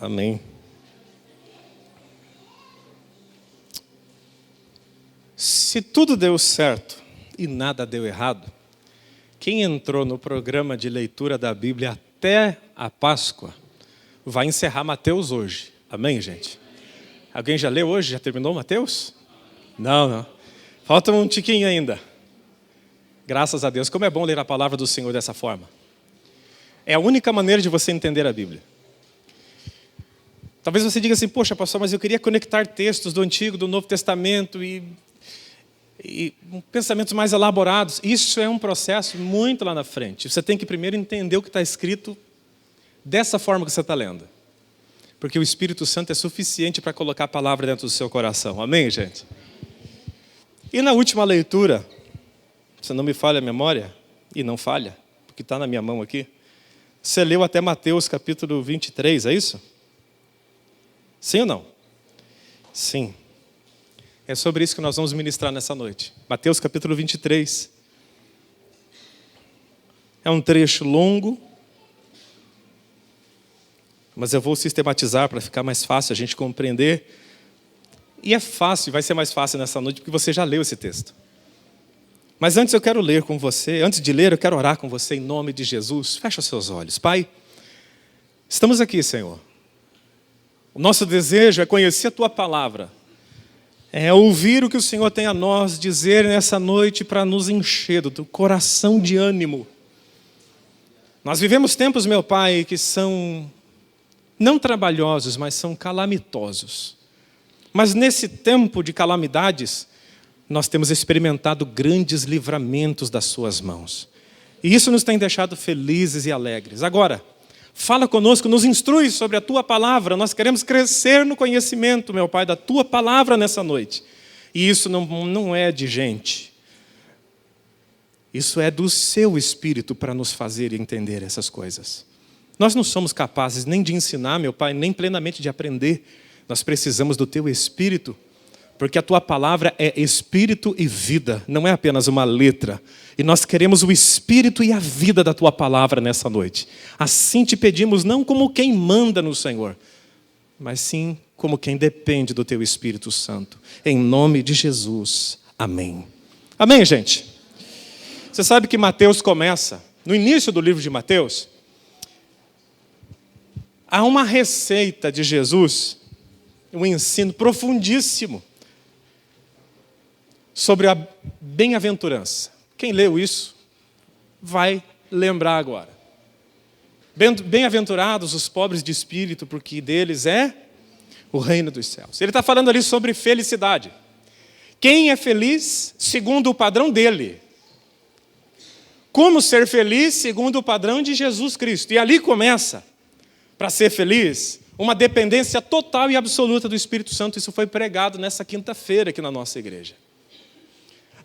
Amém. Se tudo deu certo e nada deu errado, quem entrou no programa de leitura da Bíblia até a Páscoa vai encerrar Mateus hoje. Amém, gente? Alguém já leu hoje? Já terminou Mateus? Não. Falta um tiquinho ainda. Graças a Deus. Como é bom ler a palavra do Senhor dessa forma. É a única maneira de você entender a Bíblia. Talvez você diga assim, poxa, pastor, mas eu queria conectar textos do Antigo, do Novo Testamento e pensamentos mais elaborados. Isso é um processo muito lá na frente. Você tem que primeiro entender o que está escrito dessa forma que você está lendo. Porque o Espírito Santo é suficiente para colocar a palavra dentro do seu coração. Amém, gente? E na última leitura, se não me falha a memória, e não falha, porque está na minha mão aqui, você leu até Mateus capítulo 23, é isso? Sim ou não? Sim. É sobre isso que nós vamos ministrar nessa noite. Mateus capítulo 23. É um trecho longo, mas eu vou sistematizar para ficar mais fácil a gente compreender. E é fácil, vai ser mais fácil nessa noite, porque você já leu esse texto. Mas antes eu quero ler com você, antes de ler eu quero orar com você em nome de Jesus. Fecha os seus olhos. Pai, estamos aqui, Senhor. O nosso desejo é conhecer a Tua palavra. É ouvir o que o Senhor tem a nós dizer nessa noite para nos encher do coração de ânimo. Nós vivemos tempos, meu Pai, que são não trabalhosos, mas são calamitosos. Mas nesse tempo de calamidades, nós temos experimentado grandes livramentos das Suas mãos. E isso nos tem deixado felizes e alegres. Agora, fala conosco, nos instrui sobre a Tua palavra. Nós queremos crescer no conhecimento, meu Pai, da Tua palavra nessa noite. E isso não é de gente. Isso é do Seu Espírito para nos fazer entender essas coisas. Nós não somos capazes nem de ensinar, meu Pai, nem plenamente de aprender. Nós precisamos do Teu Espírito, porque a Tua palavra é Espírito e vida, não é apenas uma letra. E nós queremos o Espírito e a vida da Tua palavra nessa noite. Assim te pedimos, não como quem manda no Senhor, mas sim como quem depende do Teu Espírito Santo. Em nome de Jesus. Amém. Amém, gente? Você sabe que Mateus começa, no início do livro de Mateus, há uma receita de Jesus, um ensino profundíssimo sobre a bem-aventurança. Quem leu isso vai lembrar agora. Bem-aventurados os pobres de espírito, porque deles é o reino dos céus. Ele está falando ali sobre felicidade. Quem é feliz segundo o padrão dele? Como ser feliz segundo o padrão de Jesus Cristo? E ali começa, para ser feliz, uma dependência total e absoluta do Espírito Santo. Isso foi pregado nessa quinta-feira aqui na nossa igreja.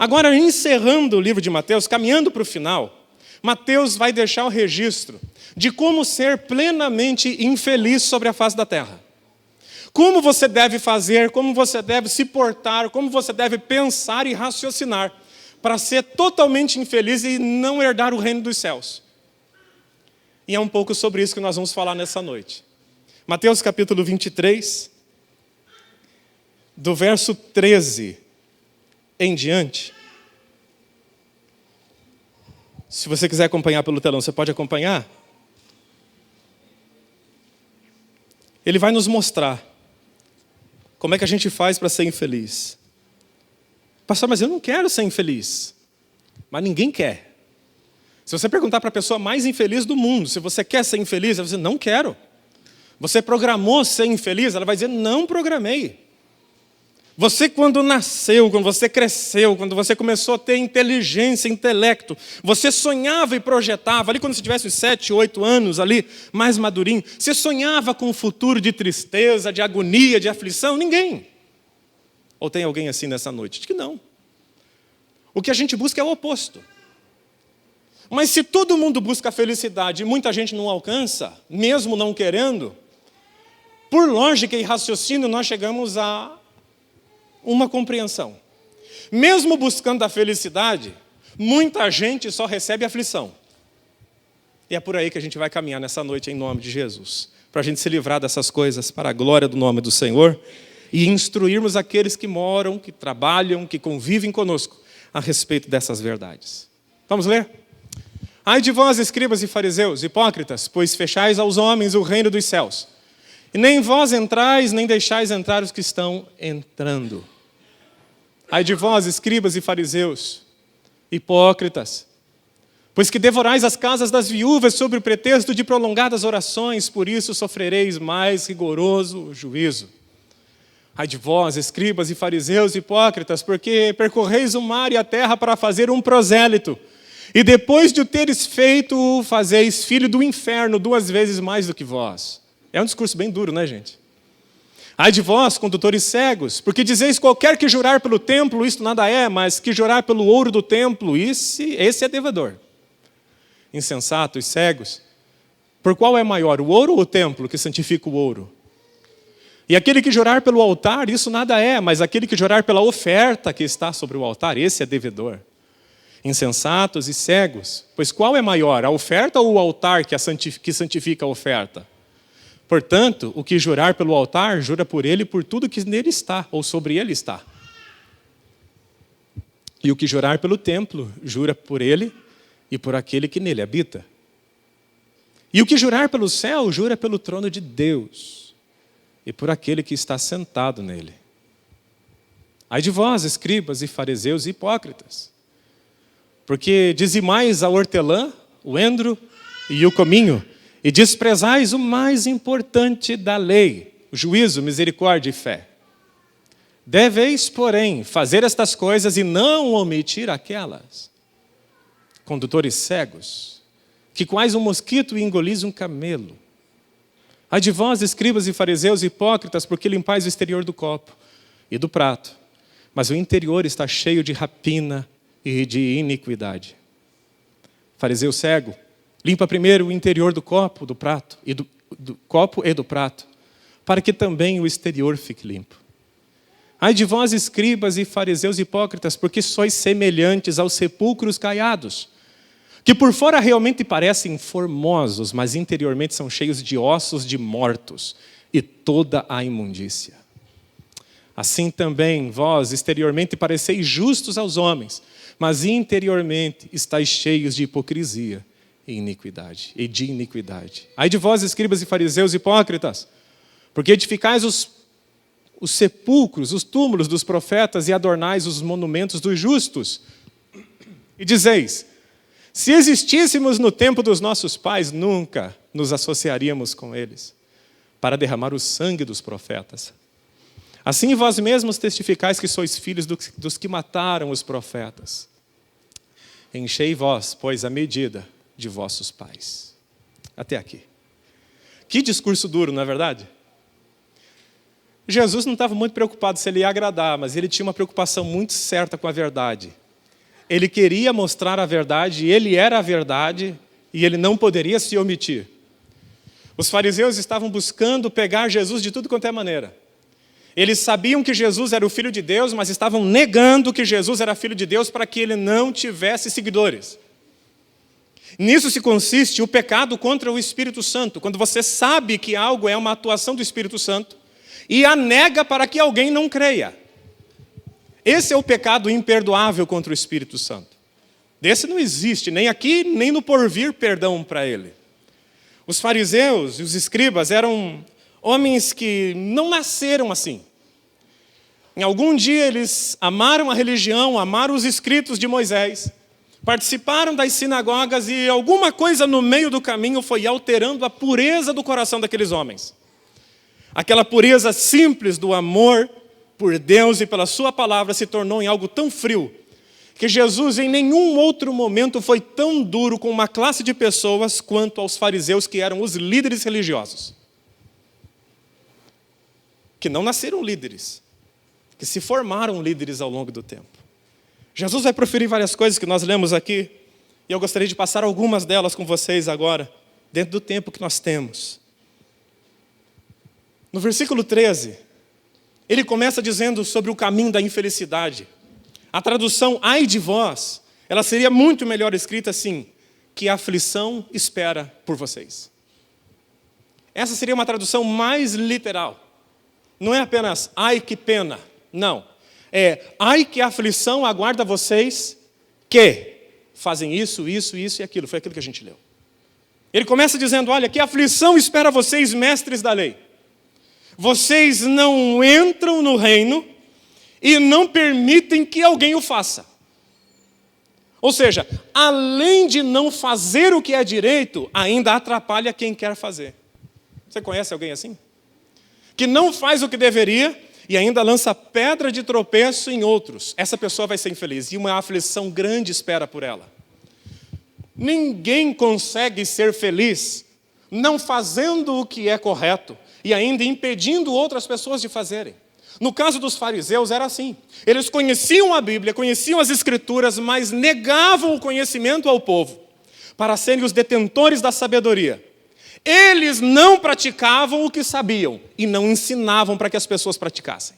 Agora, encerrando o livro de Mateus, caminhando para o final, Mateus vai deixar o registro de como ser plenamente infeliz sobre a face da terra. Como você deve fazer, como você deve se portar, como você deve pensar e raciocinar para ser totalmente infeliz e não herdar o reino dos céus. E é um pouco sobre isso que nós vamos falar nessa noite. Mateus capítulo 23, do verso 13 em diante. Se você quiser acompanhar pelo telão, você pode acompanhar. Ele vai nos mostrar como é que a gente faz para ser infeliz. Pastor, mas eu não quero ser infeliz. Mas ninguém quer. Se você perguntar para a pessoa mais infeliz do mundo, se você quer ser infeliz, ela vai dizer, não quero. Você programou ser infeliz? Ela vai dizer, não programei. Você quando nasceu, quando você cresceu, quando você começou a ter inteligência, intelecto, você sonhava e projetava, ali quando você tivesse 7, 8 anos, ali, mais madurinho, você sonhava com um futuro de tristeza, de agonia, de aflição? Ninguém. Ou tem alguém assim nessa noite? Diz que não. O que a gente busca é o oposto. Mas se todo mundo busca a felicidade e muita gente não alcança, mesmo não querendo, por lógica e raciocínio nós chegamos a uma compreensão. Mesmo buscando a felicidade, muita gente só recebe aflição. E é por aí que a gente vai caminhar nessa noite em nome de Jesus. para a gente se livrar dessas coisas, para a glória do nome do Senhor, e instruirmos aqueles que moram, que trabalham, que convivem conosco, a respeito dessas verdades. Vamos ler? Ai de vós, escribas e fariseus, hipócritas, pois fechais aos homens o reino dos céus. E nem vós entrais, nem deixais entrar os que estão entrando. Ai de vós, escribas e fariseus, hipócritas, pois que devorais as casas das viúvas sob o pretexto de prolongadas orações, por isso sofrereis mais rigoroso juízo. Ai de vós, escribas e fariseus hipócritas, porque percorreis o mar e a terra para fazer um prosélito, e depois de o teres feito, fazeis filho do inferno 2 vezes mais do que vós. É um discurso bem duro, né, gente? Ai de vós, condutores cegos, porque dizeis qualquer que jurar pelo templo, isto nada é, mas que jurar pelo ouro do templo, esse é devedor. Insensatos, cegos, por qual é maior, o ouro ou o templo que santifica o ouro? E aquele que jurar pelo altar, isso nada é, mas aquele que jurar pela oferta que está sobre o altar, esse é devedor. Insensatos e cegos, pois qual é maior, a oferta ou o altar que santifica a oferta? Portanto, o que jurar pelo altar, jura por ele e por tudo que nele está, ou sobre ele está. E o que jurar pelo templo, jura por ele e por aquele que nele habita. E o que jurar pelo céu, jura pelo trono de Deus e por aquele que está sentado nele. Ai de vós, escribas e fariseus hipócritas, porque dizimais a hortelã, o endro e o cominho, e desprezais o mais importante da lei, o juízo, misericórdia e fé. Deveis, porém, fazer estas coisas e não omitir aquelas. Condutores cegos, que quais um mosquito engolis um camelo. Ai de vós, escribas e fariseus hipócritas, porque limpais o exterior do copo e do prato, mas o interior está cheio de rapina e de iniquidade. Fariseu cego, limpa primeiro o interior do copo, do prato, e do copo e do prato, para que também o exterior fique limpo. Ai de vós, escribas e fariseus hipócritas, porque sois semelhantes aos sepulcros caiados, que por fora realmente parecem formosos, mas interiormente são cheios de ossos de mortos e toda a imundícia. Assim também vós, exteriormente, pareceis justos aos homens, mas interiormente estáis cheios de hipocrisia e de iniquidade. Ai de vós, escribas e fariseus hipócritas, porque edificais os sepulcros, os túmulos dos profetas e adornais os monumentos dos justos. E dizeis, se existíssemos no tempo dos nossos pais, nunca nos associaríamos com eles, para derramar o sangue dos profetas. Assim vós mesmos testificais que sois filhos dos que mataram os profetas. Enchei vós, pois, a medida de vossos pais. Até aqui. Que discurso duro, não é verdade? Jesus não estava muito preocupado se ele ia agradar, mas ele tinha uma preocupação muito certa com a verdade. Ele queria mostrar a verdade, ele era a verdade, e ele não poderia se omitir. Os fariseus estavam buscando pegar Jesus de tudo quanto é maneira. Eles sabiam que Jesus era o Filho de Deus, mas estavam negando que Jesus era Filho de Deus para que ele não tivesse seguidores. Nisso se consiste o pecado contra o Espírito Santo, quando você sabe que algo é uma atuação do Espírito Santo e a nega para que alguém não creia. Esse é o pecado imperdoável contra o Espírito Santo. Desse não existe, nem aqui, nem no porvir, perdão para ele. Os fariseus e os escribas eram homens que não nasceram assim. Em algum dia eles amaram a religião, amaram os escritos de Moisés, participaram das sinagogas e alguma coisa no meio do caminho foi alterando a pureza do coração daqueles homens. Aquela pureza simples do amor por Deus e pela sua palavra se tornou em algo tão frio que Jesus em nenhum outro momento foi tão duro com uma classe de pessoas quanto aos fariseus, que eram os líderes religiosos. Que não nasceram líderes, que se formaram líderes ao longo do tempo. Jesus vai proferir várias coisas que nós lemos aqui, e eu gostaria de passar algumas delas com vocês agora, dentro do tempo que nós temos. No versículo 13, ele começa dizendo sobre o caminho da infelicidade. A tradução, ai de vós, ela seria muito melhor escrita assim, que a aflição espera por vocês. Essa seria uma tradução mais literal. Não é apenas, ai que pena. Não. É, ai que aflição aguarda vocês que fazem isso, isso, isso e aquilo. Foi aquilo que a gente leu. Ele começa dizendo, olha, que aflição espera vocês, mestres da lei. Vocês não entram no reino e não permitem que alguém o faça. Ou seja, além de não fazer o que é direito, ainda atrapalha quem quer fazer. Você conhece alguém assim? Que não faz o que deveria e ainda lança pedra de tropeço em outros. Essa pessoa vai ser infeliz e uma aflição grande espera por ela. Ninguém consegue ser feliz não fazendo o que é correto e ainda impedindo outras pessoas de fazerem. No caso dos fariseus era assim. Eles conheciam a Bíblia, conheciam as Escrituras, mas negavam o conhecimento ao povo para serem os detentores da sabedoria. Eles não praticavam o que sabiam e não ensinavam para que as pessoas praticassem.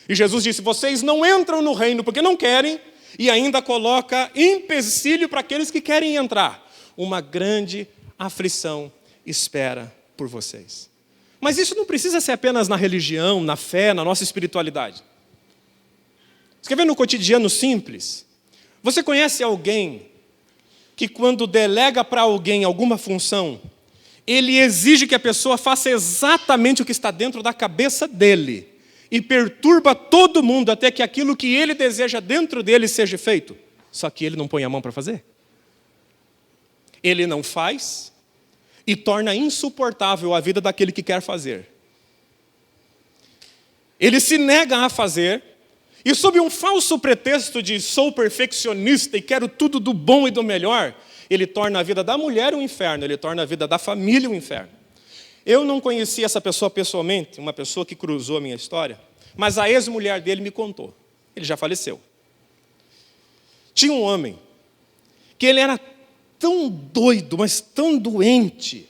E Jesus disse, vocês não entram no reino porque não querem e ainda coloca empecilho para aqueles que querem entrar. Uma grande aflição espera por vocês. Mas isso não precisa ser apenas na religião, na fé, na nossa espiritualidade. Você quer ver no cotidiano simples? Você conhece alguém que quando delega para alguém alguma função, ele exige que a pessoa faça exatamente o que está dentro da cabeça dele e perturba todo mundo até que aquilo que ele deseja dentro dele seja feito? Só que ele não põe a mão para fazer. Ele não faz e torna insuportável a vida daquele que quer fazer. Ele se nega a fazer e, sob um falso pretexto de sou perfeccionista e quero tudo do bom e do melhor, ele torna a vida da mulher um inferno, ele torna a vida da família um inferno. Eu não conheci essa pessoa pessoalmente, uma pessoa que cruzou a minha história, mas a ex-mulher dele me contou. Ele já faleceu. Tinha um homem que ele era tão doido, mas tão doente,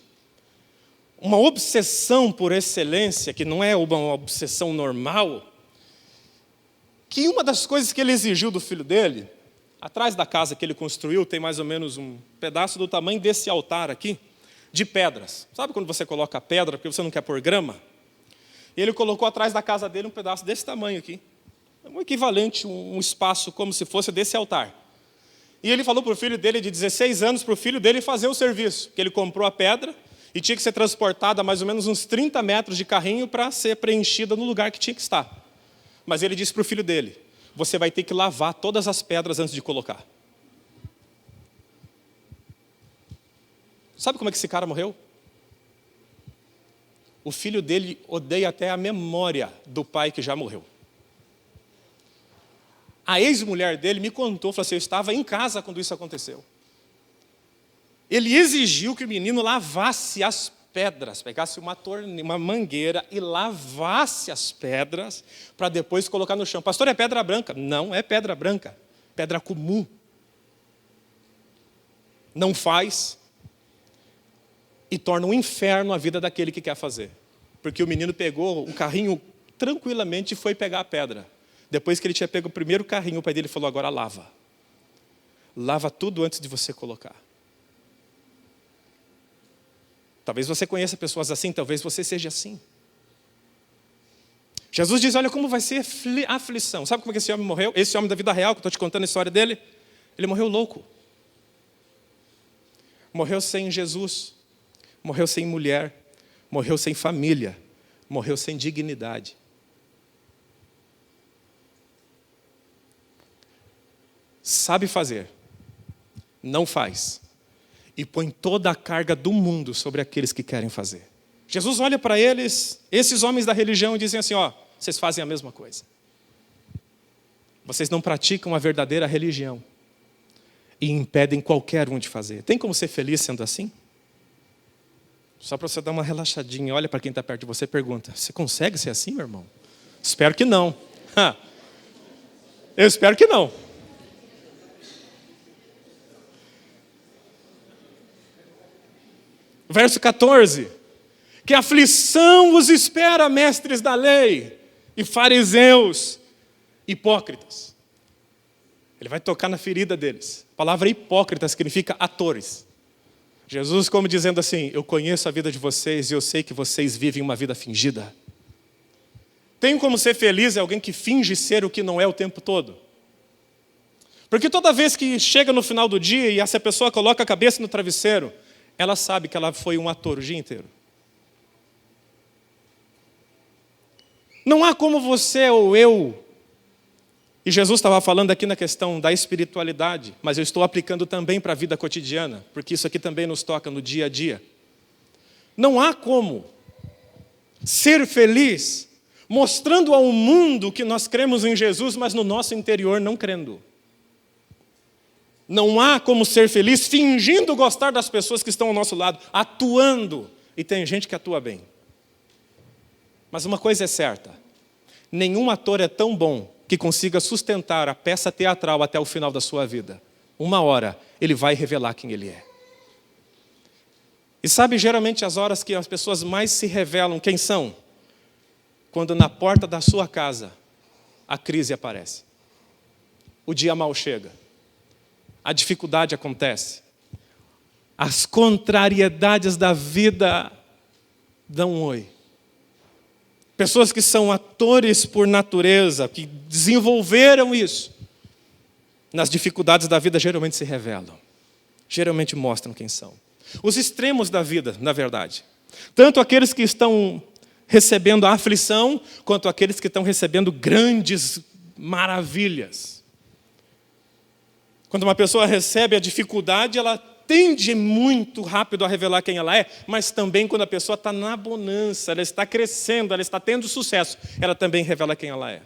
uma obsessão por excelência, que não é uma obsessão normal, que uma das coisas que ele exigiu do filho dele, atrás da casa que ele construiu, tem mais ou menos um pedaço do tamanho desse altar aqui, de pedras. Sabe quando você coloca pedra porque você não quer pôr grama? E ele colocou atrás da casa dele um pedaço desse tamanho aqui, um equivalente, um espaço como se fosse desse altar. E ele falou para o filho dele, de 16 anos, para o filho dele fazer o serviço, que ele comprou a pedra e tinha que ser transportada mais ou menos uns 30 metros de carrinho para ser preenchida no lugar que tinha que estar. Mas ele disse para o filho dele, você vai ter que lavar todas as pedras antes de colocar. Sabe como é que esse cara morreu? O filho dele odeia até a memória do pai que já morreu. A ex-mulher dele me contou, falou assim, eu estava em casa quando isso aconteceu. Ele exigiu que o menino lavasse as pedras, pegasse uma mangueira e lavasse as pedras para depois colocar no chão. Pastor, é pedra branca? Não é pedra branca, pedra comum. Não faz e torna um inferno a vida daquele que quer fazer. Porque o menino pegou o carrinho tranquilamente e foi pegar a pedra. Depois que ele tinha pego o primeiro carrinho, o pai dele falou, agora lava. Lava tudo antes de você colocar. Talvez você conheça pessoas assim, talvez você seja assim. Jesus diz, olha como vai ser aflição. Sabe como é que esse homem morreu? Esse homem da vida real, que eu estou te contando a história dele, ele morreu louco. Morreu sem Jesus, morreu sem mulher, morreu sem família, morreu sem dignidade. Sabe fazer, não faz, e põe toda a carga do mundo sobre aqueles que querem fazer. Jesus olha para eles, esses homens da religião, e dizem assim, ó, vocês fazem a mesma coisa. Vocês não praticam a verdadeira religião e impedem qualquer um de fazer. Tem como ser feliz sendo assim? Só para você dar uma relaxadinha, olha para quem está perto de você e pergunta, você consegue ser assim, meu irmão? Espero que não. Eu espero que não. Verso 14, que aflição os espera, mestres da lei e fariseus hipócritas. Ele vai tocar na ferida deles. A palavra hipócrita significa atores. Jesus como dizendo assim, eu conheço a vida de vocês e eu sei que vocês vivem uma vida fingida. Tem como ser feliz é alguém que finge ser o que não é o tempo todo. Porque toda vez que chega no final do dia e essa pessoa coloca a cabeça no travesseiro, ela sabe que ela foi um ator o dia inteiro. Não há como você ou eu, e Jesus estava falando aqui na questão da espiritualidade, mas eu estou aplicando também para a vida cotidiana, porque isso aqui também nos toca no dia a dia. Não há como ser feliz mostrando ao mundo que nós cremos em Jesus, mas no nosso interior não crendo. Não há como ser feliz fingindo gostar das pessoas que estão ao nosso lado, atuando. E tem gente que atua bem. Mas uma coisa é certa, nenhum ator é tão bom que consiga sustentar a peça teatral até o final da sua vida. Uma hora, ele vai revelar quem ele é. E sabe, geralmente, as horas que as pessoas mais se revelam quem são? Quando na porta da sua casa, a crise aparece. O dia mal chega. A dificuldade acontece. As contrariedades da vida dão um oi. Pessoas que são atores por natureza, que desenvolveram isso, nas dificuldades da vida geralmente se revelam. Geralmente mostram quem são. Os extremos da vida, na verdade. Tanto aqueles que estão recebendo a aflição, quanto aqueles que estão recebendo grandes maravilhas. Quando uma pessoa recebe a dificuldade, ela tende muito rápido a revelar quem ela é, mas também quando a pessoa está na bonança, ela está crescendo, ela está tendo sucesso, ela também revela quem ela é.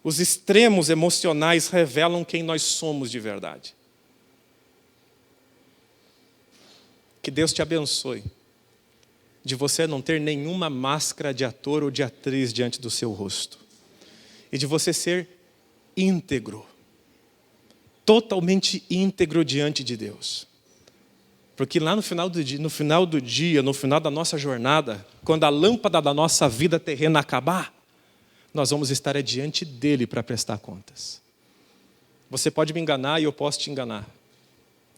Os extremos emocionais revelam quem nós somos de verdade. Que Deus te abençoe, de você não ter nenhuma máscara de ator ou de atriz diante do seu rosto, e de você ser íntegro, totalmente íntegro diante de Deus. Porque lá no final do dia, no final da nossa jornada, quando a lâmpada da nossa vida terrena acabar, nós vamos estar diante dele para prestar contas. Você pode me enganar e eu posso te enganar.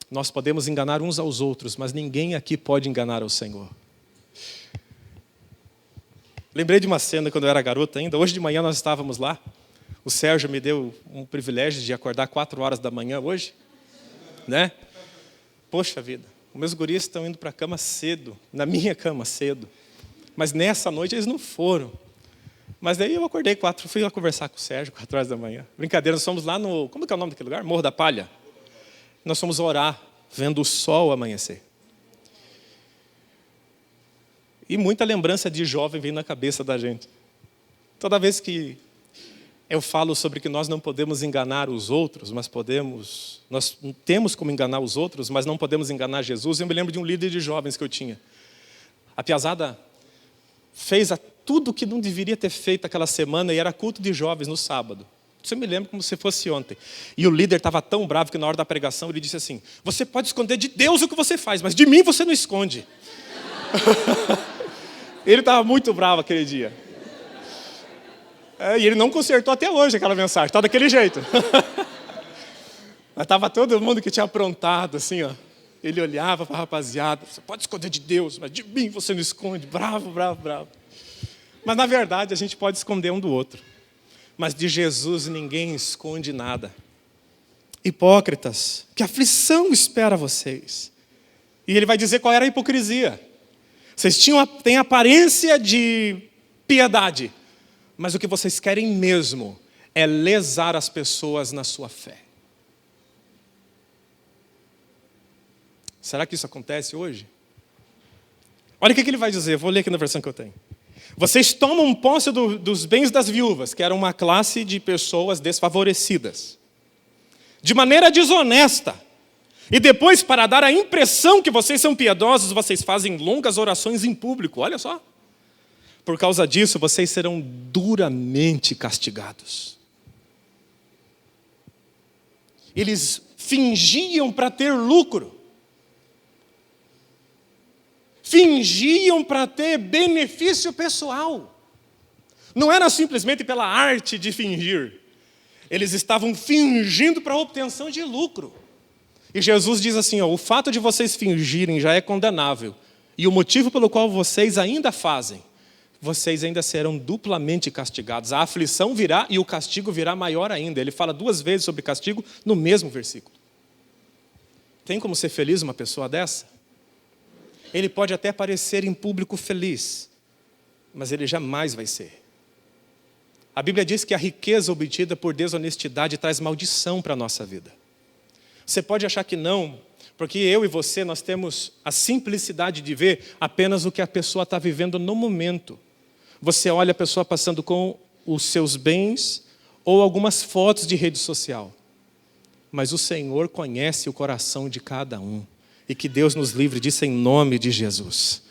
Nós podemos enganar uns aos outros, mas ninguém aqui pode enganar ao Senhor. Lembrei de uma cena quando eu era garoto ainda. Hoje de manhã nós estávamos lá. O Sérgio me deu um privilégio de acordar 4 horas da manhã hoje, né? Poxa vida, os meus guris estão indo para a cama cedo, na minha cama cedo, mas nessa noite eles não foram. Mas daí eu acordei fui lá conversar com o Sérgio 4 horas da manhã. Brincadeira, nós fomos lá no, como que é o nome daquele lugar? Morro da Palha. Nós fomos orar, vendo o sol amanhecer. E muita lembrança de jovem vem na cabeça da gente. Toda vez que eu falo sobre que nós não podemos enganar os outros, nós temos como enganar os outros, mas não podemos enganar Jesus. Eu me lembro de um líder de jovens que eu tinha. A piazada fez tudo o que não deveria ter feito aquela semana e era culto de jovens no sábado. Isso eu me lembro como se fosse ontem. E o líder estava tão bravo que na hora da pregação ele disse assim, você pode esconder de Deus o que você faz, mas de mim você não esconde. Ele estava muito bravo aquele dia. E ele não consertou até hoje aquela mensagem, está daquele jeito. Mas estava todo mundo que tinha aprontado, assim, ó. Ele olhava para a rapaziada, você pode esconder de Deus, mas de mim você não esconde. Bravo, bravo, bravo. Mas na verdade a gente pode esconder um do outro. Mas de Jesus ninguém esconde nada. Hipócritas, que aflição espera vocês. E ele vai dizer qual era a hipocrisia. Vocês têm aparência de piedade, mas o que vocês querem mesmo é lesar as pessoas na sua fé. Será que isso acontece hoje? Olha o que ele vai dizer, vou ler aqui na versão que eu tenho. Vocês tomam posse dos bens das viúvas, que era uma classe de pessoas desfavorecidas, de maneira desonesta. E depois, para dar a impressão que vocês são piedosos, vocês fazem longas orações em público. Olha só. Por causa disso, vocês serão duramente castigados. Eles fingiam para ter lucro. Fingiam para ter benefício pessoal. Não era simplesmente pela arte de fingir. Eles estavam fingindo para obtenção de lucro. E Jesus diz assim, o fato de vocês fingirem já é condenável. E o motivo pelo qual vocês ainda fazem, vocês ainda serão duplamente castigados. A aflição virá e o castigo virá maior ainda. Ele fala 2 vezes sobre castigo no mesmo versículo. Tem como ser feliz uma pessoa dessa? Ele pode até parecer em público feliz, mas ele jamais vai ser. A Bíblia diz que a riqueza obtida por desonestidade traz maldição para a nossa vida. Você pode achar que não, porque eu e você, nós temos a simplicidade de ver apenas o que a pessoa está vivendo no momento. Você olha a pessoa passando com os seus bens ou algumas fotos de rede social. Mas o Senhor conhece o coração de cada um. E que Deus nos livre disso em nome de Jesus.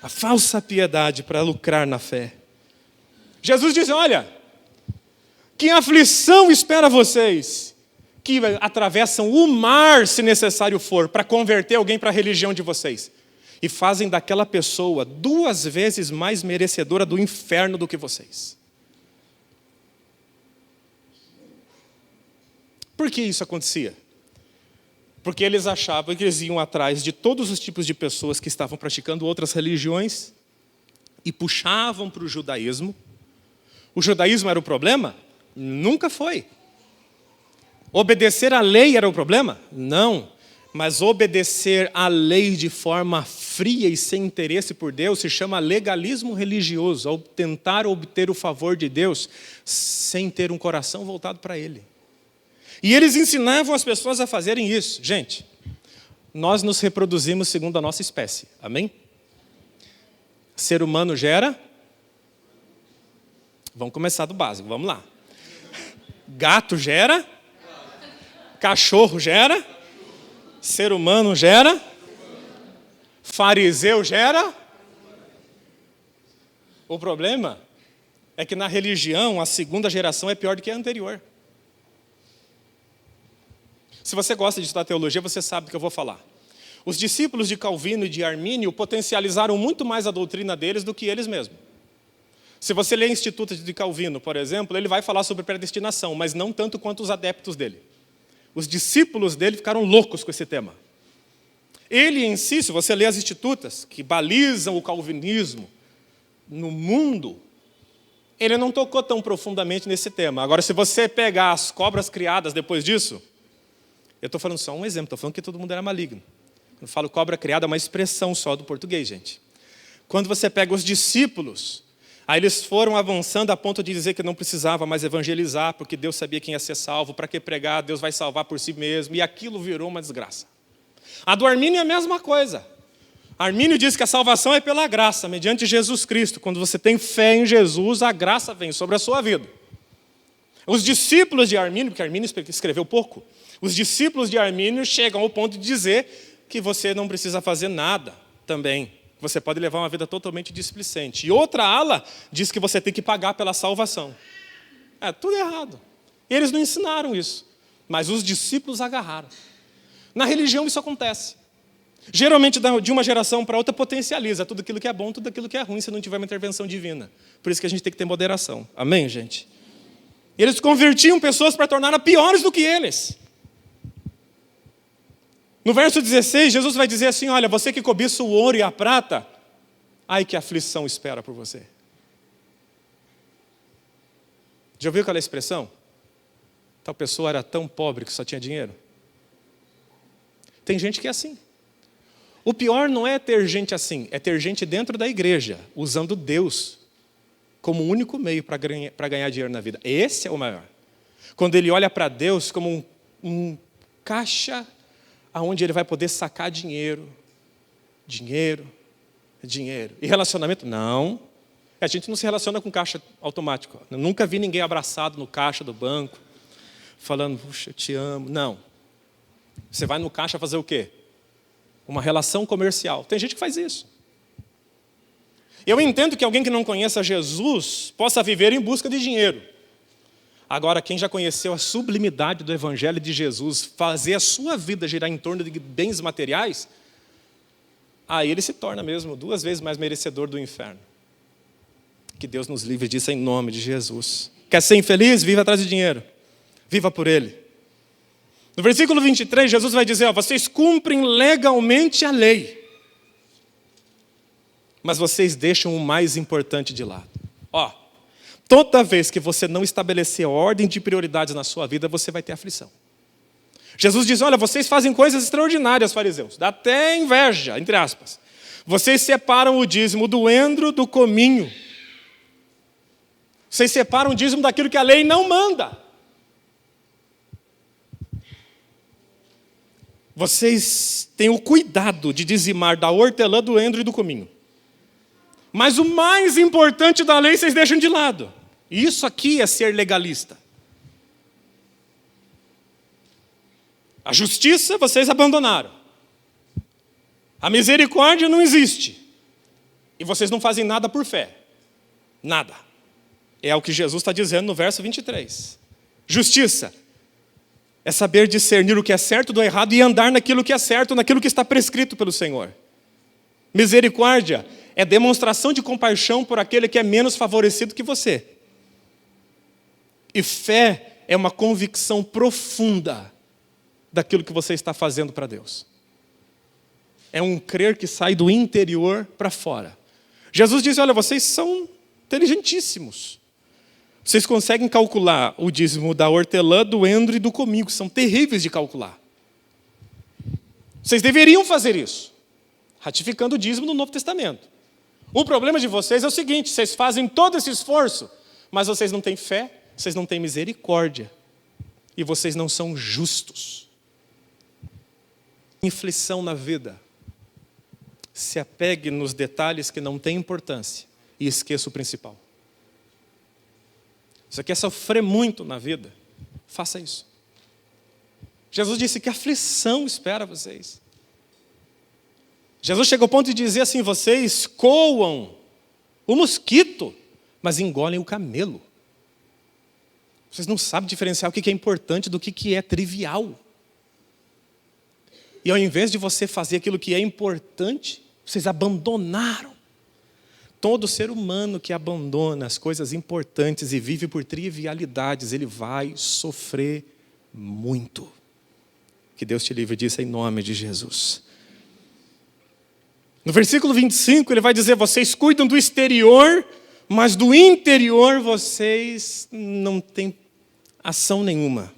A falsa piedade para lucrar na fé. Jesus diz, olha, que aflição espera vocês, que atravessam o mar, se necessário for, para converter alguém para a religião de vocês. E fazem daquela pessoa 2 vezes mais merecedora do inferno do que vocês. Por que isso acontecia? Porque eles achavam que eles iam atrás de todos os tipos de pessoas que estavam praticando outras religiões e puxavam para o judaísmo. O judaísmo era o problema? Nunca foi. Obedecer à lei era o problema? Não. Mas obedecer à lei de forma fria e sem interesse por Deus se chama legalismo religioso, ao tentar obter o favor de Deus sem ter um coração voltado para Ele. E eles ensinavam as pessoas a fazerem isso. Gente, nós nos reproduzimos segundo a nossa espécie. Amém? Ser humano gera... Vamos começar do básico, vamos lá. Gato gera... Cachorro gera... Ser humano gera... Fariseu gera... O problema é que na religião a 2ª geração é pior do que a anterior. Se você gosta de estudar teologia, você sabe do que eu vou falar. Os discípulos de Calvino e de Armínio potencializaram muito mais a doutrina deles do que eles mesmos. Se você ler Instituto de Calvino, por exemplo, ele vai falar sobre predestinação, mas não tanto quanto os adeptos dele. Os discípulos dele ficaram loucos com esse tema. Ele em si, se você ler as Institutas, que balizam o calvinismo no mundo, ele não tocou tão profundamente nesse tema. Agora, se você pegar as cobras criadas depois disso, eu estou falando só um exemplo, estou falando que todo mundo era maligno. Eu falo cobra criada, é uma expressão só do português, gente. Quando você pega os discípulos, aí eles foram avançando a ponto de dizer que não precisava mais evangelizar, porque Deus sabia quem ia ser salvo, para que pregar, Deus vai salvar por si mesmo, e aquilo virou uma desgraça. A do Armínio é a mesma coisa. Armínio diz que a salvação é pela graça, mediante Jesus Cristo. Quando você tem fé em Jesus, a graça vem sobre a sua vida. Os discípulos de Armínio, porque Armínio escreveu pouco, os discípulos de Armínio chegam ao ponto de dizer que você não precisa fazer nada também. Você pode levar uma vida totalmente displicente. E outra ala diz que você tem que pagar pela salvação. É tudo errado. E eles não ensinaram isso. Mas os discípulos agarraram. Na religião isso acontece. Geralmente de uma geração para outra potencializa tudo aquilo que é bom, tudo aquilo que é ruim, se não tiver uma intervenção divina. Por isso que a gente tem que ter moderação. Amém, gente? Eles convertiam pessoas para torná-las piores do que eles. No verso 16, Jesus vai dizer assim, olha, você que cobiça o ouro e a prata, ai que aflição espera por você. Já ouviu aquela expressão? Tal pessoa era tão pobre que só tinha dinheiro. Tem gente que é assim. O pior não é ter gente assim, é ter gente dentro da igreja, usando Deus como o único meio para ganhar dinheiro na vida. Esse é o maior. Quando ele olha para Deus como um caixa aonde ele vai poder sacar dinheiro. Dinheiro. E relacionamento? Não. A gente não se relaciona com caixa automático. Eu nunca vi ninguém abraçado no caixa do banco, falando, puxa, eu te amo. Não. Você vai no caixa fazer o quê? Uma relação comercial. Tem gente que faz isso. Eu entendo que alguém que não conheça Jesus possa viver em busca de dinheiro. Agora, quem já conheceu a sublimidade do Evangelho de Jesus, fazer a sua vida girar em torno de bens materiais, aí ele se torna mesmo 2 vezes mais merecedor do inferno. Que Deus nos livre disso em nome de Jesus. Quer ser infeliz? Viva atrás de dinheiro. Viva por ele. No versículo 23, Jesus vai dizer, vocês cumprem legalmente a lei, mas vocês deixam o mais importante de lado. Toda vez que você não estabelecer ordem de prioridades na sua vida, você vai ter aflição. Jesus diz, vocês fazem coisas extraordinárias, fariseus, dá até inveja, entre aspas. Vocês separam o dízimo do endro do cominho. Vocês separam o dízimo daquilo que a lei não manda. Vocês têm o cuidado de dizimar da hortelã, do endro e do cominho. Mas o mais importante da lei vocês deixam de lado. Isso aqui é ser legalista. A justiça vocês abandonaram. A misericórdia não existe. E vocês não fazem nada por fé. Nada. É o que Jesus está dizendo no verso 23. Justiça é saber discernir o que é certo do errado e andar naquilo que é certo, naquilo que está prescrito pelo Senhor. Misericórdia é demonstração de compaixão por aquele que é menos favorecido que você. E fé é uma convicção profunda daquilo que você está fazendo para Deus. É um crer que sai do interior para fora. Jesus diz, vocês são inteligentíssimos. Vocês conseguem calcular o dízimo da hortelã, do endro e do cominho, que são terríveis de calcular. Vocês deveriam fazer isso, ratificando o dízimo no Novo Testamento. O problema de vocês é o seguinte, vocês fazem todo esse esforço, mas vocês não têm fé, vocês não têm misericórdia, e vocês não são justos. Inflição na vida. Se apegue nos detalhes que não têm importância e esqueça o principal. Você quer sofrer muito na vida? Faça isso. Jesus disse que aflição espera vocês. Jesus chegou ao ponto de dizer assim, vocês coam o mosquito, mas engolem o camelo. Vocês não sabem diferenciar o que é importante do que é trivial. E ao invés de você fazer aquilo que é importante, vocês abandonaram. Todo ser humano que abandona as coisas importantes e vive por trivialidades, ele vai sofrer muito. Que Deus te livre disso em nome de Jesus. No versículo 25, ele vai dizer, vocês cuidam do exterior, mas do interior vocês não têm ação nenhuma.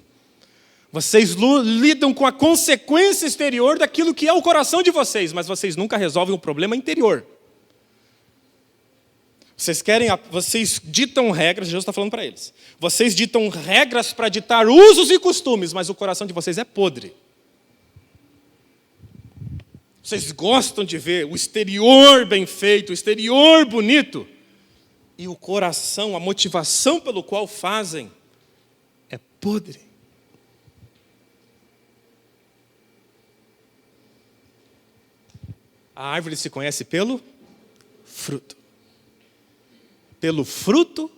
Vocês lidam com a consequência exterior daquilo que é o coração de vocês, mas vocês nunca resolvem o problema interior. Vocês ditam regras, Jesus está falando para eles. Vocês ditam regras para ditar usos e costumes, mas o coração de vocês é podre. Vocês gostam de ver o exterior bem feito, o exterior bonito, e o coração, a motivação pelo qual fazem, é podre. A árvore se conhece pelo fruto. Pelo fruto,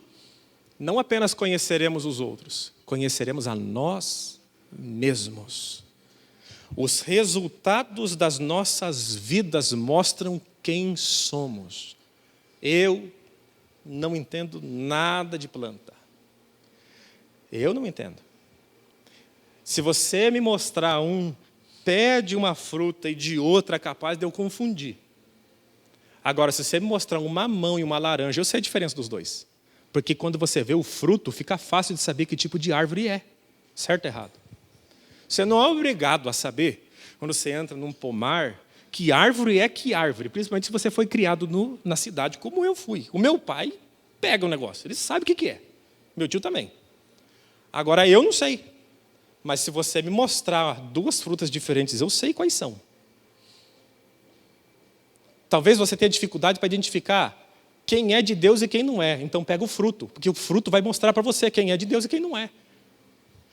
não apenas conheceremos os outros, conheceremos a nós mesmos. Os resultados das nossas vidas mostram quem somos. Eu não entendo nada de planta. Eu não entendo. Se você me mostrar um pé de uma fruta e de outra, é capaz de eu confundir. Agora, se você me mostrar um mamão e uma laranja, eu sei a diferença dos dois. Porque quando você vê o fruto, fica fácil de saber que tipo de árvore é. Certo ou errado? Você não é obrigado a saber, quando você entra num pomar, que árvore é que árvore. Principalmente se você foi criado na cidade, como eu fui. O meu pai pega o negócio, ele sabe o que é. Meu tio também. Agora, eu não sei. Mas se você me mostrar duas frutas diferentes, eu sei quais são. Talvez você tenha dificuldade para identificar quem é de Deus e quem não é. Então pega o fruto, porque o fruto vai mostrar para você quem é de Deus e quem não é.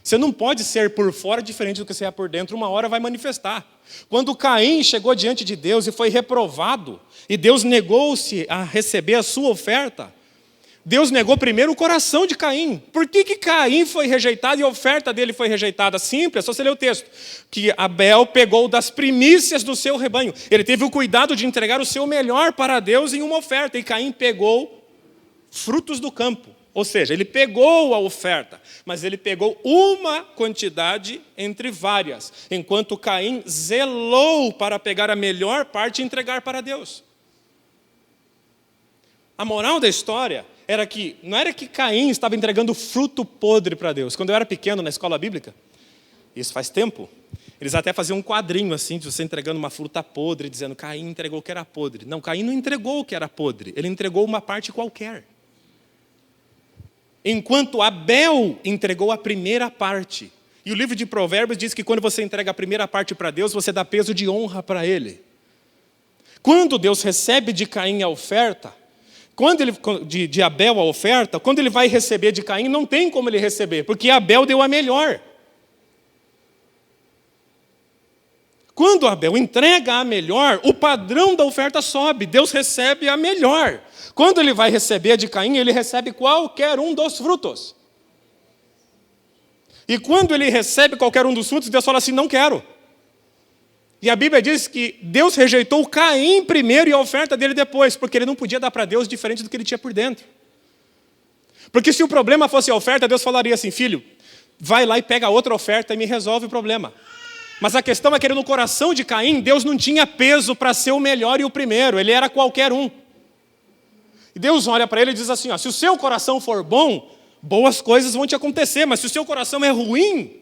Você não pode ser por fora diferente do que você é por dentro, uma hora vai manifestar. Quando Caim chegou diante de Deus e foi reprovado, e Deus negou-se a receber a sua oferta, Deus negou primeiro o coração de Caim. Por que Caim foi rejeitado e a oferta dele foi rejeitada? Simples, é só você ler o texto. Que Abel pegou das primícias do seu rebanho. Ele teve o cuidado de entregar o seu melhor para Deus em uma oferta. E Caim pegou frutos do campo. Ou seja, ele pegou a oferta, mas ele pegou uma quantidade entre várias, enquanto Caim zelou para pegar a melhor parte e entregar para Deus. A moral da história era que, não era que Caim estava entregando fruto podre para Deus. Quando eu era pequeno na escola bíblica, isso faz tempo, eles até faziam um quadrinho assim, de você entregando uma fruta podre, dizendo Caim entregou o que era podre. Não, Caim não entregou o que era podre, ele entregou uma parte qualquer. Enquanto Abel entregou a primeira parte. E o livro de Provérbios diz que quando você entrega a primeira parte para Deus, você dá peso de honra para Ele. Quando Deus recebe de Caim a oferta, de Abel a oferta, quando ele vai receber de Caim, não tem como ele receber, porque Abel deu a melhor. Quando Abel entrega a melhor, o padrão da oferta sobe, Deus recebe a melhor. Quando ele vai receber de Caim, ele recebe qualquer um dos frutos. E quando ele recebe qualquer um dos frutos, Deus fala assim, não quero. E a Bíblia diz que Deus rejeitou Caim primeiro e a oferta dele depois, porque ele não podia dar para Deus diferente do que ele tinha por dentro. Porque se o problema fosse a oferta, Deus falaria assim, filho, vai lá e pega outra oferta e me resolve o problema. Mas a questão é que no coração de Caim, Deus não tinha peso para ser o melhor e o primeiro, ele era qualquer um. E Deus olha para ele e diz assim, ó, se o seu coração for bom, boas coisas vão te acontecer, mas se o seu coração é ruim,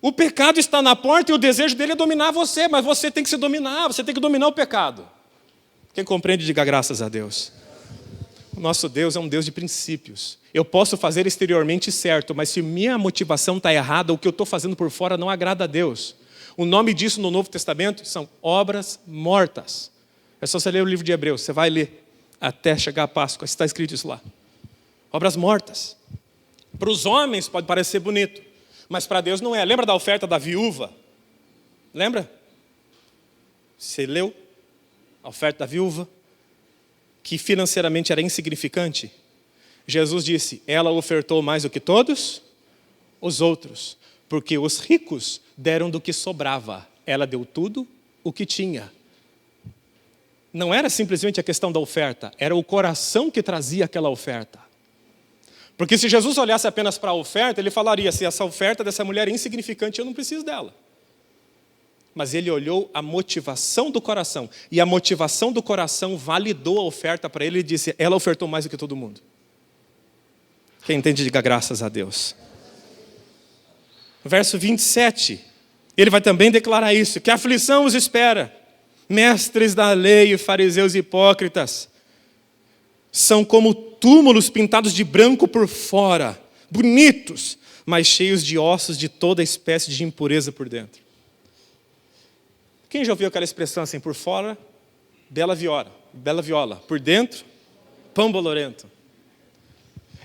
o pecado está na porta e o desejo dele é dominar você, mas você tem que se dominar, você tem que dominar o pecado. Quem compreende, diga graças a Deus. O nosso Deus é um Deus de princípios. Eu posso fazer exteriormente certo, mas se minha motivação está errada, o que eu estou fazendo por fora não agrada a Deus. O nome disso no Novo Testamento são obras mortas. É só você ler o livro de Hebreus, você vai ler até chegar a Páscoa, está escrito isso lá. Obras mortas. Para os homens pode parecer bonito, mas para Deus não é. Lembra da oferta da viúva? Lembra? Você leu a oferta da viúva? Que financeiramente era insignificante. Jesus disse, ela ofertou mais do que todos os outros, porque os ricos deram do que sobrava. Ela deu tudo o que tinha. Não era simplesmente a questão da oferta, era o coração que trazia aquela oferta. Porque se Jesus olhasse apenas para a oferta, ele falaria, se essa oferta dessa mulher é insignificante, eu não preciso dela. Mas ele olhou a motivação do coração, e a motivação do coração validou a oferta para ele e disse, ela ofertou mais do que todo mundo. Quem entende, diga graças a Deus. Verso 27, ele vai também declarar isso, que a aflição os espera. Mestres da lei, fariseus hipócritas, são como túmulos pintados de branco por fora, bonitos, mas cheios de ossos de toda espécie de impureza por dentro. Quem já ouviu aquela expressão assim, por fora, bela viola, por dentro, pão bolorento?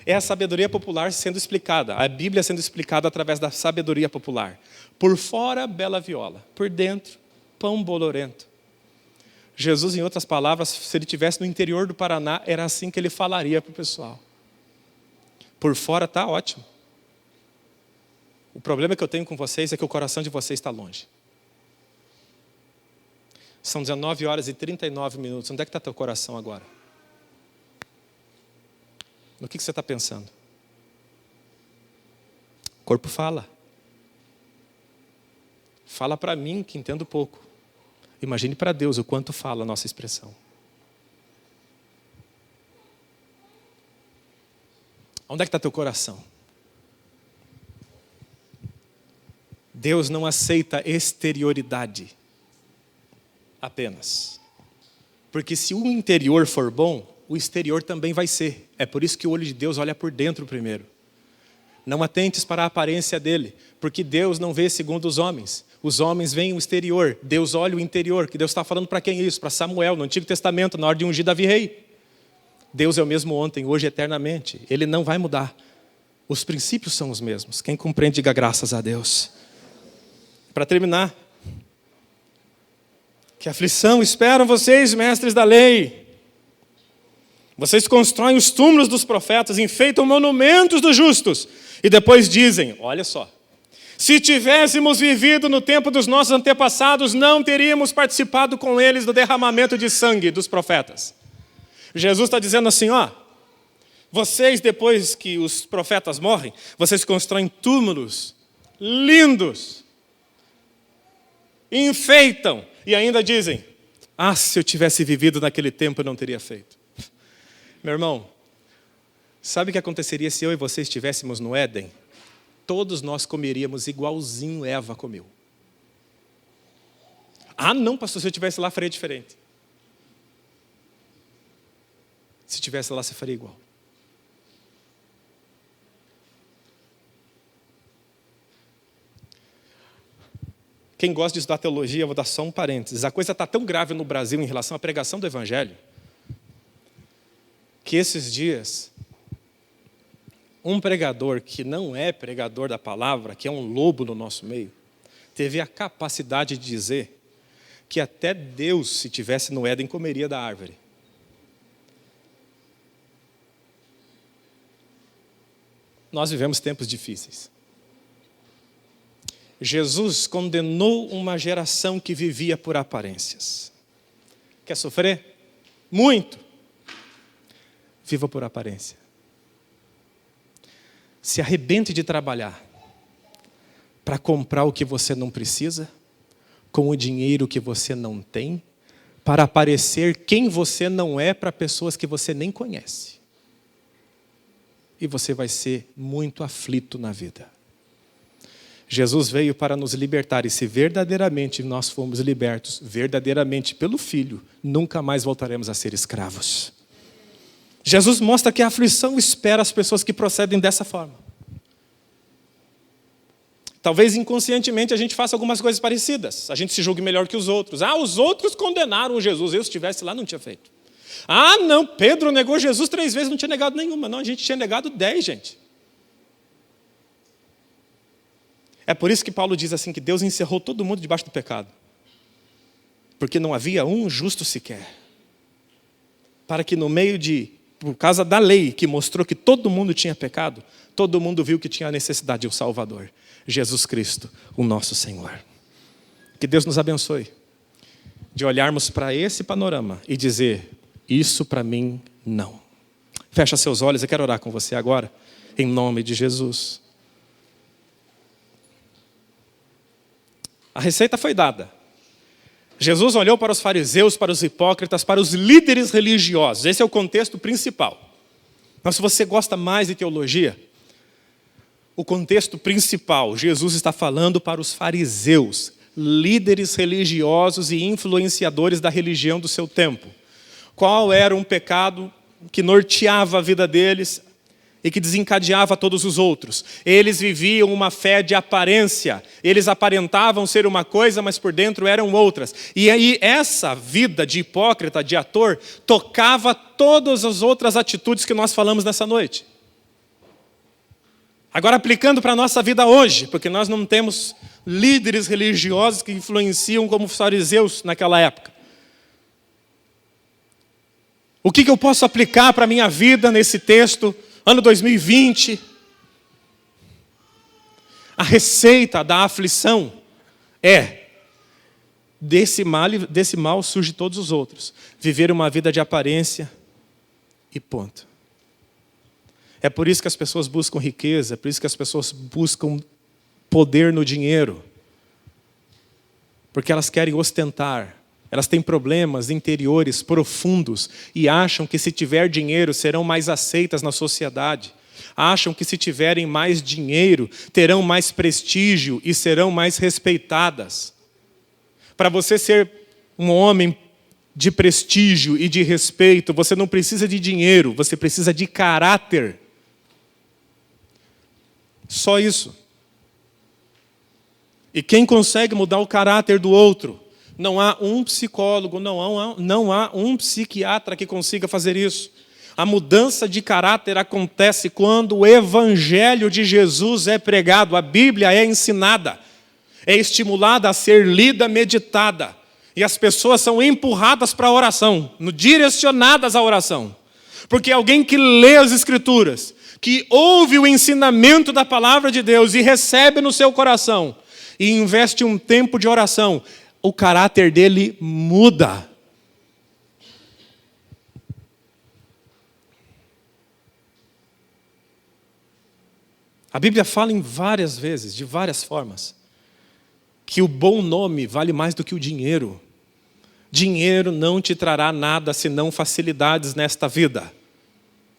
É a sabedoria popular sendo explicada, a Bíblia sendo explicada através da sabedoria popular. Por fora, bela viola, por dentro, pão bolorento. Jesus, em outras palavras, se ele estivesse no interior do Paraná, era assim que ele falaria para o pessoal. Por fora está ótimo. O problema que eu tenho com vocês é que o coração de vocês está longe. São 19 horas e 39 minutos. Onde é que está teu coração agora? No que você está pensando? O corpo fala. Fala para mim, que entendo pouco. Imagine para Deus o quanto fala a nossa expressão. Onde é que está teu coração? Deus não aceita exterioridade apenas. Porque se o interior for bom, o exterior também vai ser. É por isso que o olho de Deus olha por dentro primeiro. Não atentes para a aparência dele, porque Deus não vê segundo os homens. Os homens veem o exterior, Deus olha o interior. Que Deus está falando para quem isso? Para Samuel, no Antigo Testamento, na hora de ungir Davi rei. Deus é o mesmo ontem, hoje e eternamente. Ele não vai mudar. Os princípios são os mesmos. Quem compreende, diga graças a Deus. Para terminar, que aflição esperam vocês, mestres da lei. Vocês constroem os túmulos dos profetas, enfeitam monumentos dos justos. E depois dizem, olha só, se tivéssemos vivido no tempo dos nossos antepassados, não teríamos participado com eles do derramamento de sangue dos profetas. Jesus está dizendo assim, ó, Vocês, depois que os profetas morrem, vocês constroem túmulos lindos, enfeitam e ainda dizem: ah, se eu tivesse vivido naquele tempo eu não teria feito. Meu irmão, sabe o que aconteceria se eu e você estivéssemos no Éden? Todos nós comeríamos igualzinho Eva comeu. Ah, não, pastor, se eu estivesse lá faria diferente. Se estivesse lá, você faria igual. Quem gosta de estudar teologia, eu vou dar só um parênteses. A coisa está tão grave no Brasil em relação à pregação do Evangelho, que esses dias, um pregador que não é pregador da palavra, que é um lobo no nosso meio, teve a capacidade de dizer que até Deus, se tivesse no Éden, comeria da árvore. Nós vivemos tempos difíceis. Jesus condenou uma geração que vivia por aparências. Quer sofrer? Muito. Viva por aparência. Se arrebente de trabalhar para comprar o que você não precisa, com o dinheiro que você não tem, para aparecer quem você não é para pessoas que você nem conhece. E você vai ser muito aflito na vida. Jesus veio para nos libertar, e se verdadeiramente nós fomos libertos, verdadeiramente pelo Filho, nunca mais voltaremos a ser escravos. Jesus mostra que a aflição espera as pessoas que procedem dessa forma. Talvez inconscientemente a gente faça algumas coisas parecidas. A gente se julgue melhor que os outros. Ah, os outros condenaram Jesus, eu se estivesse lá não tinha feito. Ah, não, Pedro negou Jesus 3 vezes, não tinha negado nenhuma. Não, a gente tinha negado 10, gente. É por isso que Paulo diz assim, que Deus encerrou todo mundo debaixo do pecado. Porque não havia um justo sequer. Para que no meio por causa da lei, que mostrou que todo mundo tinha pecado, todo mundo viu que tinha a necessidade de um Salvador. Jesus Cristo, o nosso Senhor. Que Deus nos abençoe. De olharmos para esse panorama e dizer, isso para mim não. Fecha seus olhos, eu quero orar com você agora, em nome de Jesus. A receita foi dada. Jesus olhou para os fariseus, para os hipócritas, para os líderes religiosos. Esse é o contexto principal. Mas se você gosta mais de teologia, o contexto principal, Jesus está falando para os fariseus, líderes religiosos e influenciadores da religião do seu tempo. Qual era um pecado que norteava a vida deles e que desencadeava todos os outros? Eles viviam uma fé de aparência. Eles aparentavam ser uma coisa, mas por dentro eram outras. E aí essa vida de hipócrita, de ator, tocava todas as outras atitudes que nós falamos nessa noite. Agora aplicando para a nossa vida hoje, porque nós não temos líderes religiosos que influenciam como os fariseus naquela época. O que eu posso aplicar para a minha vida nesse texto, ano 2020? A receita da aflição é, desse mal surge todos os outros. Viver uma vida de aparência e ponto. É por isso que as pessoas buscam riqueza, é por isso que as pessoas buscam poder no dinheiro. Porque elas querem ostentar. Elas têm problemas interiores profundos e acham que se tiver dinheiro serão mais aceitas na sociedade. Acham que se tiverem mais dinheiro terão mais prestígio e serão mais respeitadas. Para você ser um homem de prestígio e de respeito, você não precisa de dinheiro, você precisa de caráter. Só isso. E quem consegue mudar o caráter do outro? Não há um psicólogo, não há um psiquiatra que consiga fazer isso. A mudança de caráter acontece quando o Evangelho de Jesus é pregado, a Bíblia é ensinada, é estimulada a ser lida, meditada. E as pessoas são empurradas para a oração, direcionadas à oração. Porque alguém que lê as Escrituras, que ouve o ensinamento da palavra de Deus e recebe no seu coração, e investe um tempo de oração, o caráter dele muda. A Bíblia fala em várias vezes, de várias formas, que o bom nome vale mais do que o dinheiro. Dinheiro não te trará nada senão facilidades nesta vida.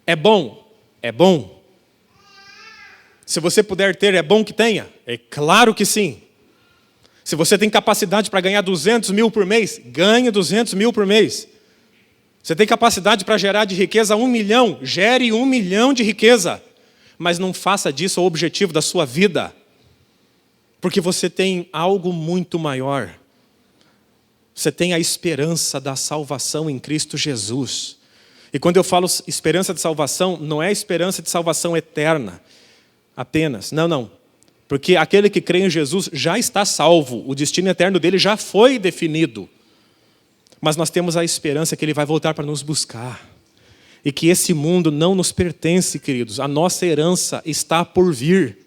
É bom? É bom. Se você puder ter, é bom que tenha? É claro que sim. Se você tem capacidade para ganhar 200 mil por mês, ganhe 200 mil por mês. Você tem capacidade para gerar de riqueza 1 milhão, gere 1 milhão de riqueza. Mas não faça disso o objetivo da sua vida. Porque você tem algo muito maior. Você tem a esperança da salvação em Cristo Jesus. E quando eu falo esperança de salvação, não é esperança de salvação eterna apenas. Não. Porque aquele que crê em Jesus já está salvo. O destino eterno dele já foi definido. Mas nós temos a esperança que ele vai voltar para nos buscar. E que esse mundo não nos pertence, queridos. A nossa herança está por vir.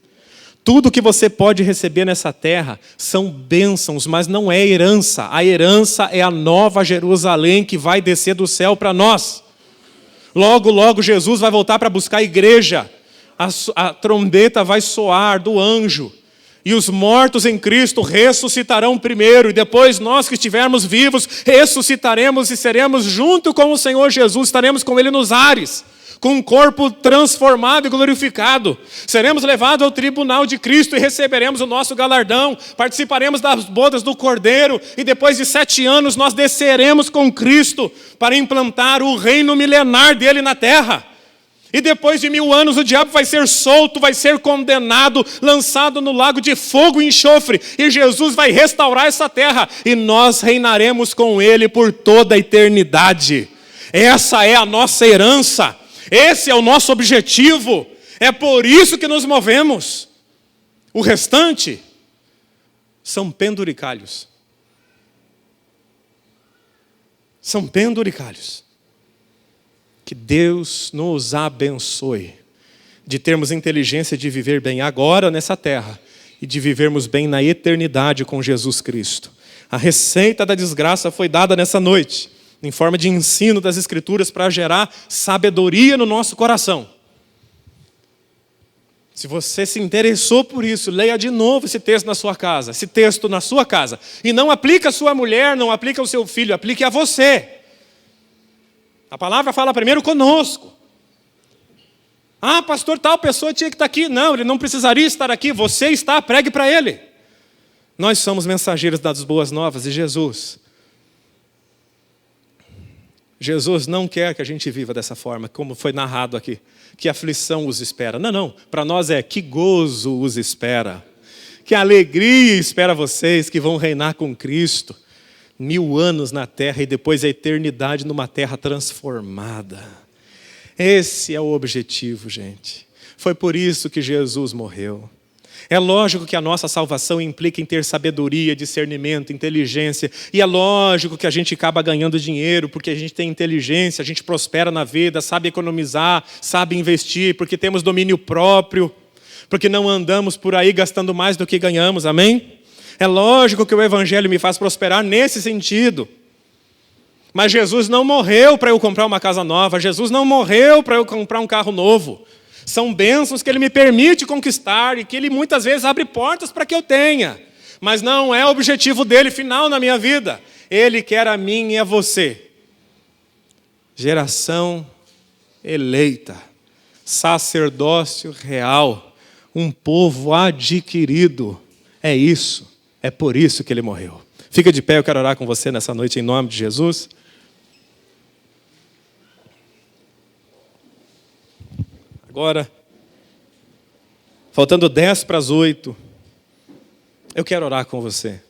Tudo que você pode receber nessa terra são bênçãos, mas não é herança. A herança é a nova Jerusalém que vai descer do céu para nós. Logo, logo Jesus vai voltar para buscar a igreja. A trombeta vai soar do anjo. E os mortos em Cristo ressuscitarão primeiro. E depois nós que estivermos vivos, ressuscitaremos e seremos junto com o Senhor Jesus. Estaremos com Ele nos ares. Com um corpo transformado e glorificado. Seremos levados ao tribunal de Cristo e receberemos o nosso galardão. Participaremos das bodas do Cordeiro. E depois de 7 anos nós desceremos com Cristo para implantar o reino milenar dele na terra. E depois de 1000 anos o diabo vai ser solto, vai ser condenado, lançado no lago de fogo e enxofre. E Jesus vai restaurar essa terra. E nós reinaremos com ele por toda a eternidade. Essa é a nossa herança. Esse é o nosso objetivo. É por isso que nos movemos. O restante são penduricalhos. São penduricalhos. Que Deus nos abençoe de termos inteligência de viver bem agora nessa terra e de vivermos bem na eternidade com Jesus Cristo. A receita da desgraça foi dada nessa noite, em forma de ensino das Escrituras para gerar sabedoria no nosso coração. Se você se interessou por isso, leia de novo esse texto na sua casa, esse texto na sua casa. E não aplica a sua mulher, não aplica ao seu filho, aplique a você. A palavra fala primeiro conosco. Ah, pastor, tal pessoa tinha que estar aqui. Não, ele não precisaria estar aqui. Você está, pregue para ele. Nós somos mensageiros das boas novas de Jesus. Jesus não quer que a gente viva dessa forma, como foi narrado aqui. Que aflição os espera. Não. Para nós é que gozo os espera. Que alegria espera vocês que vão reinar com Cristo. 1000 anos na terra e depois a eternidade numa terra transformada. Esse é o objetivo, gente. Foi por isso que Jesus morreu. É lógico que a nossa salvação implica em ter sabedoria, discernimento, inteligência. E é lógico que a gente acaba ganhando dinheiro porque a gente tem inteligência, a gente prospera na vida, sabe economizar, sabe investir, porque temos domínio próprio, porque não andamos por aí gastando mais do que ganhamos, amém? É lógico que o Evangelho me faz prosperar nesse sentido. Mas Jesus não morreu para eu comprar uma casa nova. Jesus não morreu para eu comprar um carro novo. São bênçãos que Ele me permite conquistar e que Ele muitas vezes abre portas para que eu tenha. Mas não é o objetivo dEle final na minha vida. Ele quer a mim e a você. Geração eleita. Sacerdócio real. Um povo adquirido. É isso. É por isso que Ele morreu. Fica de pé, eu quero orar com você nessa noite em nome de Jesus. Agora, faltando 10 para as 8, eu quero orar com você.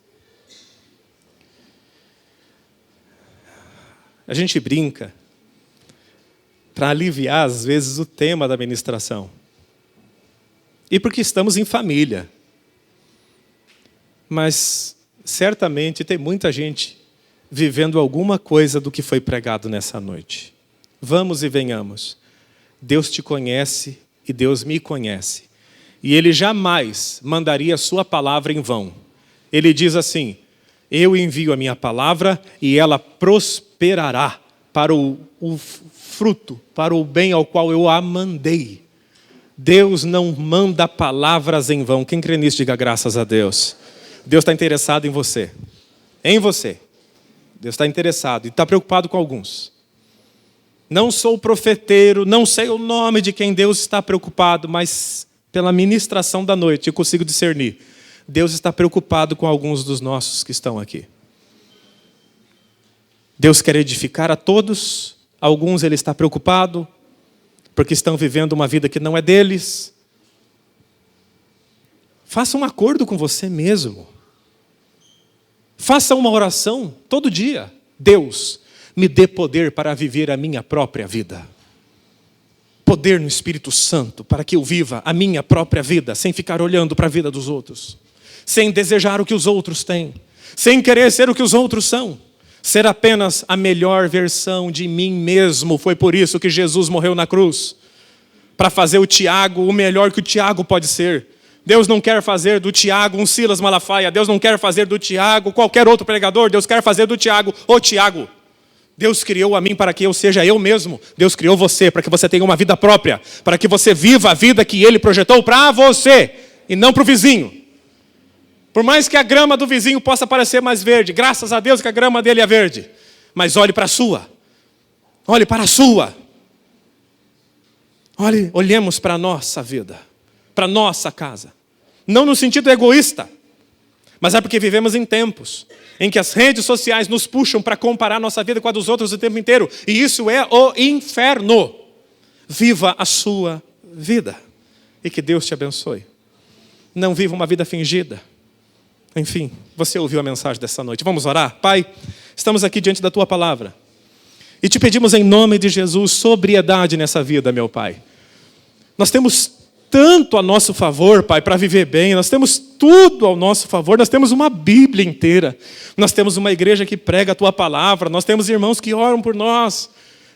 A gente brinca para aliviar às vezes o tema da ministração. E porque estamos em família. Mas certamente tem muita gente vivendo alguma coisa do que foi pregado nessa noite. Vamos e venhamos. Deus te conhece e Deus me conhece. E Ele jamais mandaria a sua palavra em vão. Ele diz assim: eu envio a minha palavra e ela prosperará para o fruto, para o bem ao qual eu a mandei. Deus não manda palavras em vão. Quem crê nisso, diga graças a Deus. Deus está interessado em você. Em você. Deus está interessado e está preocupado com alguns. Não sou profeteiro, não sei o nome de quem Deus está preocupado, mas pela ministração da noite eu consigo discernir. Deus está preocupado com alguns dos nossos que estão aqui. Deus quer edificar a todos, alguns Ele está preocupado, porque estão vivendo uma vida que não é deles. Faça um acordo com você mesmo. Faça uma oração todo dia. Deus, me dê poder para viver a minha própria vida. Poder no Espírito Santo, para que eu viva a minha própria vida, sem ficar olhando para a vida dos outros. Sem desejar o que os outros têm. Sem querer ser o que os outros são. Ser apenas a melhor versão de mim mesmo. Foi por isso que Jesus morreu na cruz. Para fazer o Tiago o melhor que o Tiago pode ser. Deus não quer fazer do Tiago um Silas Malafaia. Deus não quer fazer do Tiago qualquer outro pregador. Deus quer fazer do Tiago o Tiago. Deus criou a mim para que eu seja eu mesmo. Deus criou você para que você tenha uma vida própria. Para que você viva a vida que Ele projetou para você. E não para o vizinho. Por mais que a grama do vizinho possa parecer mais verde, graças a Deus que a grama dele é verde. Mas olhe para a sua. Olhe para a sua. Olhemos para a nossa vida. Para a nossa casa. Não no sentido egoísta. Mas é porque vivemos em tempos em que as redes sociais nos puxam para comparar nossa vida com a dos outros o tempo inteiro. E isso é o inferno. Viva a sua vida. E que Deus te abençoe. Não viva uma vida fingida. Enfim, você ouviu a mensagem dessa noite. Vamos orar? Pai, estamos aqui diante da Tua palavra. E te pedimos em nome de Jesus sobriedade nessa vida, meu Pai. Nós temos tanto a nosso favor, Pai, para viver bem. Nós temos tudo ao nosso favor. Nós temos uma Bíblia inteira. Nós temos uma igreja que prega a Tua palavra. Nós temos irmãos que oram por nós.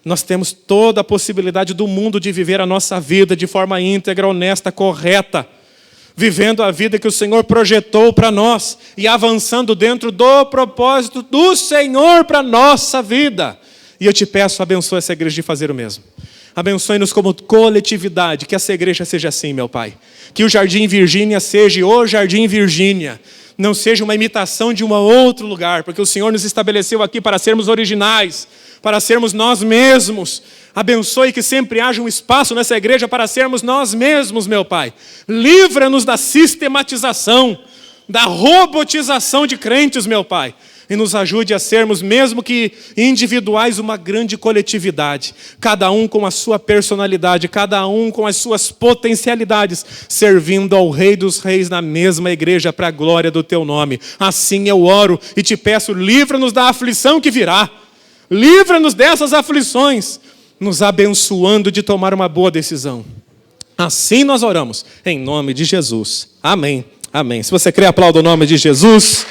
Nós temos toda a possibilidade do mundo de viver a nossa vida de forma íntegra, honesta, correta. Vivendo a vida que o Senhor projetou para nós e avançando dentro do propósito do Senhor para a nossa vida. E eu te peço, abençoe essa igreja de fazer o mesmo. Abençoe-nos como coletividade, que essa igreja seja assim, meu Pai. Que o Jardim Virgínia seja o Jardim Virgínia. Não seja uma imitação de um outro lugar, porque o Senhor nos estabeleceu aqui para sermos originais, para sermos nós mesmos. Abençoe que sempre haja um espaço nessa igreja para sermos nós mesmos, meu Pai. Livra-nos da sistematização, da robotização de crentes, meu Pai. E nos ajude a sermos, mesmo que individuais, uma grande coletividade. Cada um com a sua personalidade, cada um com as suas potencialidades, servindo ao Rei dos Reis na mesma igreja para a glória do Teu nome. Assim eu oro e te peço, livra-nos da aflição que virá. Livra-nos dessas aflições, nos abençoando de tomar uma boa decisão. Assim nós oramos, em nome de Jesus. Amém. Amém. Se você crê, aplauda o nome de Jesus.